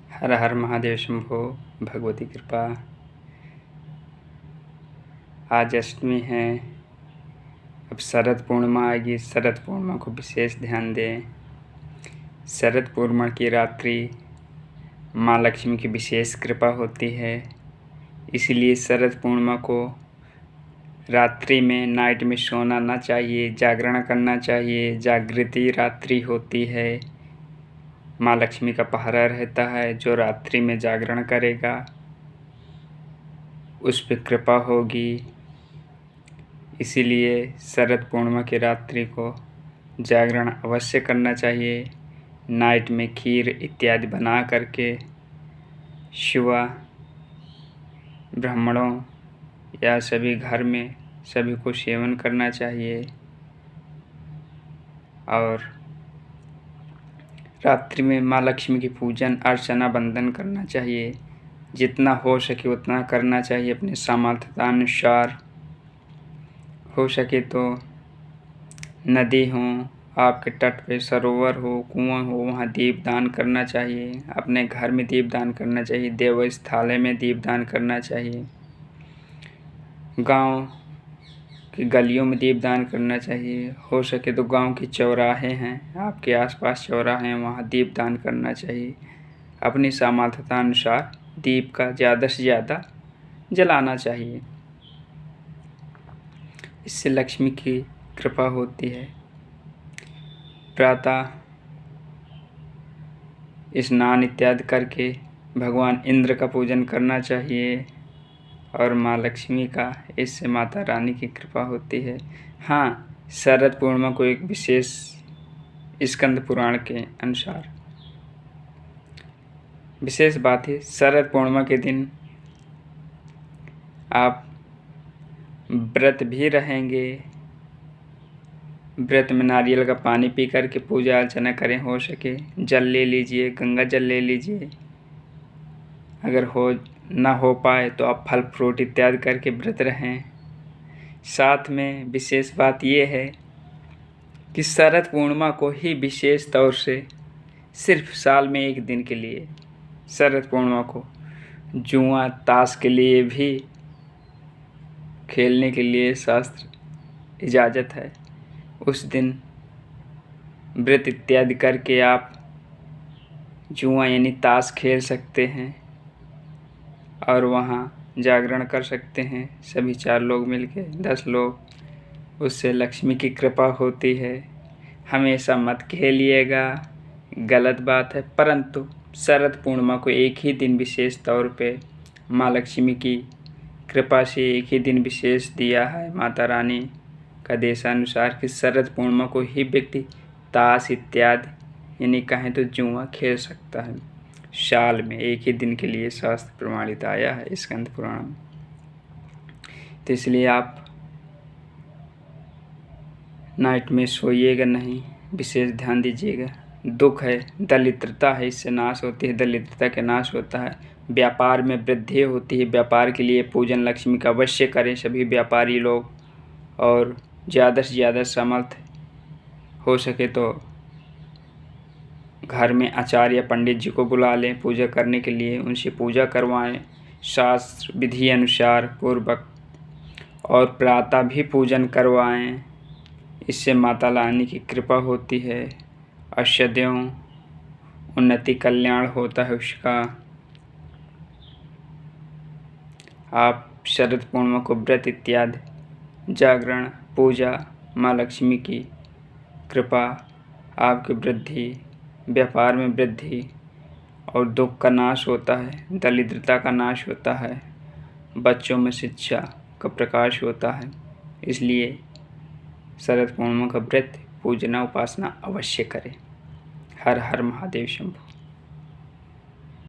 हर हर महादेव शंभो। भगवती कृपा। आज अष्टमी है। अब शरद पूर्णिमा आएगी। शरद पूर्णिमा को विशेष ध्यान दें। शरद पूर्णिमा की रात्रि माँ लक्ष्मी की विशेष कृपा होती है। इसलिए शरद पूर्णिमा को रात्रि में नाइट में सोना ना चाहिए, जागरण करना चाहिए। जागृति रात्रि होती है। माँ लक्ष्मी का पहरा रहता है। जो रात्रि में जागरण करेगा उस पर कृपा होगी। इसीलिए शरद पूर्णिमा की रात्रि को जागरण अवश्य करना चाहिए। नाइट में खीर इत्यादि बना करके सुबह ब्राह्मणों या सभी घर में सभी को सेवन करना चाहिए। और रात्रि में माँ लक्ष्मी की पूजन अर्चना वंदन करना चाहिए। जितना हो सके उतना करना चाहिए अपने सामर्थ्यानुसार। हो सके तो नदी हो, आपके तट पे सरोवर हो, कुआं हो, वहाँ दीपदान करना चाहिए। अपने घर में दीपदान करना चाहिए। देवस्थालय में दीपदान करना चाहिए। गांव की गलियों में दीपदान करना चाहिए। हो सके तो गांव के चौराहे हैं, आपके आसपास चौराहे हैं, वहाँ दीपदान करना चाहिए। अपनी सामर्थ्यानुसार दीप का ज़्यादा से ज़्यादा जलाना चाहिए। इससे लक्ष्मी की कृपा होती है। प्रातः स्नान इत्यादि करके भगवान इंद्र का पूजन करना चाहिए और माँ लक्ष्मी का, इससे माता रानी की कृपा होती है। हाँ, शरद पूर्णिमा को एक विशेष स्कंद पुराण के अनुसार विशेष बात है। शरद पूर्णिमा के दिन आप व्रत भी रहेंगे। व्रत में नारियल का पानी पी करके पूजा अर्चना करें। हो सके जल ले लीजिए, गंगा जल ले लीजिए। अगर ना हो पाए तो आप फल फ्रूट इत्यादि करके व्रत रहें। साथ में विशेष बात यह है कि शरद पूर्णिमा को ही विशेष तौर से सिर्फ साल में एक दिन के लिए शरद पूर्णिमा को जुआ ताश के लिए भी खेलने के लिए शास्त्र इजाज़त है। उस दिन व्रत इत्यादि करके आप जुआ यानी ताश खेल सकते हैं और वहाँ जागरण कर सकते हैं। सभी 4 लोग मिलके 10 लोग, उससे लक्ष्मी की कृपा होती है। हमेशा मत खेलिएगा, गलत बात है। परंतु शरद पूर्णिमा को एक ही दिन विशेष तौर पे माँ लक्ष्मी की कृपा से एक ही दिन विशेष दिया है माता रानी का देशानुसार कि शरद पूर्णिमा को ही व्यक्ति ताश इत्यादि यानी कहें तो जुआ खेल सकता है। साल में एक ही दिन के लिए शास्त्र प्रमाणित आया है स्कंद पुराण में। तो इसलिए आप नाइट में सोइएगा नहीं, विशेष ध्यान दीजिएगा। दुख है, दरिद्रता है, इससे नाश होती है। दरिद्रता के नाश होता है। व्यापार में वृद्धि होती है। व्यापार के लिए पूजन लक्ष्मी का अवश्य करें सभी व्यापारी लोग। और ज़्यादा से ज़्यादा समर्थ हो सके तो घर में आचार्य या पंडित जी को बुला लें पूजा करने के लिए। उनसे पूजा करवाएं शास्त्र विधि अनुसार पूर्वक, और प्रातः भी पूजन करवाएं। इससे माता रानी की कृपा होती है। अष्टदेव उन्नति कल्याण होता है उसका। आप शरद पूर्णिमा को व्रत इत्यादि जागरण पूजा माँ लक्ष्मी की कृपा, आपकी वृद्धि, व्यापार में वृद्धि और दुख का नाश होता है। दरिद्रता का नाश होता है। बच्चों में शिक्षा का प्रकाश होता है। इसलिए शरद पूर्णिमा का व्रत पूजना उपासना अवश्य करें। हर हर महादेव शंभो।